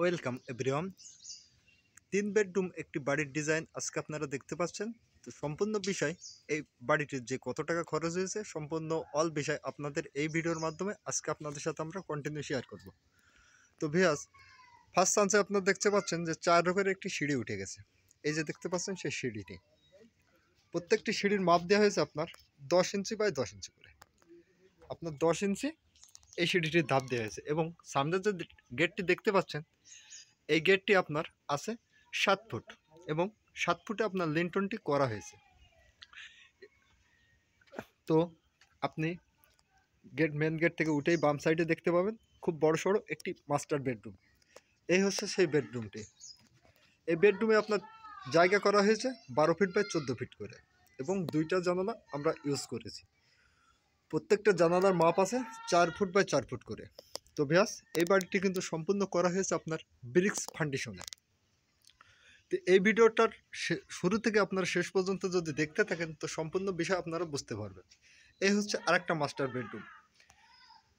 Welcome everyone. 3 bedroom একটি বাড়ির design আজকে আপনারা দেখতে পাচ্ছেন। তো সম্পূর্ণ বিষয় এই বাড়িটির যে কত টাকা খরচ হয়েছে সম্পূর্ণ অল বিষয় আপনাদের এই ভিডিওর মাধ্যমে আজকে আপনাদের সাথে আমরা কন্টিনিউ শেয়ার করব। তো ভিউয়ার্স, ফার্স্ট চান্সে আপনারা দেখতে পাচ্ছেন যে 4 রোগের একটি সিঁড়ি উঠে গেছে। এই যে দেখতে পাচ্ছেন সেই সিঁড়িটি, প্রত্যেকটি সিঁড়ির মাপ দেওয়া হয়েছে আপনার 10 ইঞ্চি বাই 10 ইঞ্চি করে। আপনার 10 ইঞ্চি এই সিঁড়িটির ধাপ দেওয়া হয়েছে এবং সামনে যে গেটটি দেখতে পাচ্ছেন এই গেটটি আপনার আছে 7 ফুট এবং 7 ফুটে আপনার লিন্টনটি করা হয়েছে। তো আপনি মেন গেট থেকে উঠেই বাম সাইডে দেখতে পাবেন খুব বড় সড়ো একটি মাস্টার বেডরুম। এই হচ্ছে সেই বেডরুমটি। এই বেডরুমে আপনার জায়গা করা হয়েছে 12 ফিট বাই 14 ফিট করে এবং 2টা জানালা আমরা ইউজ করেছি। প্রত্যেকটা জানালার মাপ আছে 4 ফুট বাই 4 ফুট করে। তো ভিউয়ার্স, এই বাড়িটি কিন্তু সম্পূর্ণ করা হয়েছে আপনার ব্রিক্স ফাউন্ডেশনে। তো এই ভিডিওটার শুরু থেকে আপনারা শেষ পর্যন্ত যদি দেখতে থাকেন তো সম্পূর্ণ বিষয় আপনারা বুঝতে পারবেন। এই হচ্ছে আরেকটা মাস্টার বেডরুম।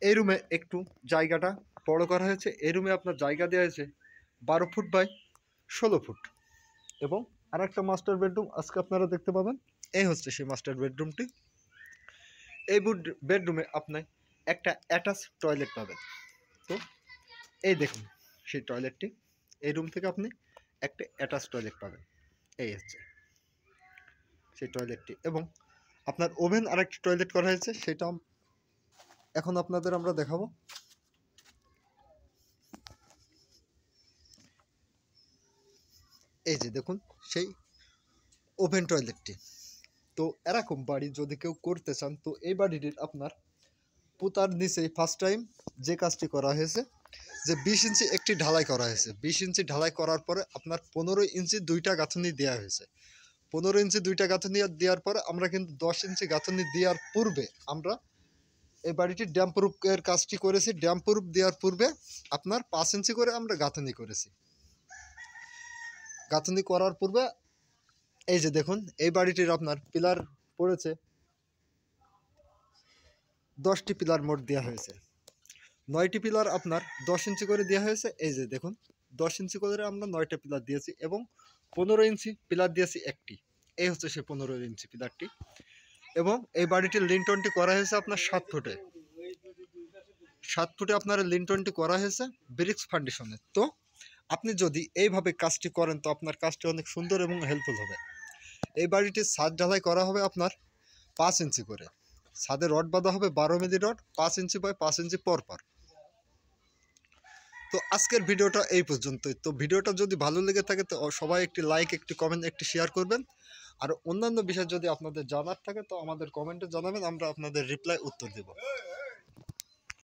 এই রুমে একটু জায়গাটা বড় করা হয়েছে। এই রুমে আপনার জায়গা দেওয়া হয়েছে 12 ফুট বাই 16 ফুট এবং আরেকটা মাস্টার বেডরুম আজকে আপনারা দেখতে পাবেন। এই হচ্ছে সেই মাস্টার বেডরুমটি। এই বেডরুমে আপনি একটা অ্যাটাচ টয়লেট পাবেন। তো এই দেখুন সেই টয়লেটটি, এই রুম থেকে আপনি একটা অ্যাটাচ টয়লেট পাবেন। এই হচ্ছে সেই টয়লেটটি এবং আপনার ওভেন আরেকটি টয়লেট করা হয়েছে, সেটা এখন আপনাদের আমরা দেখাবো। এই যে দেখুন সেই ওভেন টয়লেটটি। তো এরকম বাড়ি যদি কেউ করতে চান তো এই বাড়িটির আপনার পুতার নিচেই ফার্স্ট টাইম যে কাজটি করা হয়েছে যে 20 ইঞ্চি একটি ঢালাই করা হয়েছে। 20 ইঞ্চি ঢালাই করার পরে আপনার 15 ইঞ্চি 2টা গাঁথনি দেওয়া হয়েছে। 15 ইঞ্চি 2টা গাঁথনি দেওয়ার পরে আমরা কিন্তু 10 ইঞ্চি গাঁথনি দেওয়ার পূর্বে আমরা এই বাড়িটির ড্যাম প্রুফের কাজটি করেছি। ড্যাম প্রুফ দেওয়ার পূর্বে আপনার 5 ইঞ্চি করে আমরা গাঁথনি করেছি। গাঁথনি করার পূর্বে এই যে দেখুন এই বাড়িটির আপনার পিলার পড়েছে 10টি পিলার মোট দেওয়া হয়েছে। 9টি পিলার আপনার 10 ইঞ্চি করে দেওয়া হয়েছে। এই যে দেখুন 10 ইঞ্চি করে আমরা 9টা পিলার দিয়েছি এবং 15 ইঞ্চি পিলার দিয়েছি একটি। এই হচ্ছে সেই 15 ইঞ্চি পিলারটি এবং এই বাড়িটির লিন্টনটি করা হয়েছে আপনার 7 ফুটে। 7 ফুটে আপনার লিন্টনটি করা হয়েছে ব্রিক্স ফাউন্ডেশনে। তো আপনি যদি এইভাবে কাজটি করেন তো আপনার কাজটি অনেক সুন্দর এবং হেল্পফুল হবে। এই বাড়িটির ছাদ ঢালাই করা হবে আপনার 5 ইঞ্চি করে। ছাদে রড বাঁধা হবে 12 মিলি রড 5 ইঞ্চি বাই 5 ইঞ্চি পর। তো আজকের ভিডিওটা এই পর্যন্তই। তো ভিডিওটা যদি ভালো লেগে থাকে তো সবাই একটি লাইক, একটি কমেন্ট, একটি শেয়ার করবেন। আর অন্যান্য বিষয় যদি আপনাদের জানার থাকে তো আমাদের কমেন্টে জানাবেন, আমরা আপনাদের রিপ্লাই উত্তর দেব।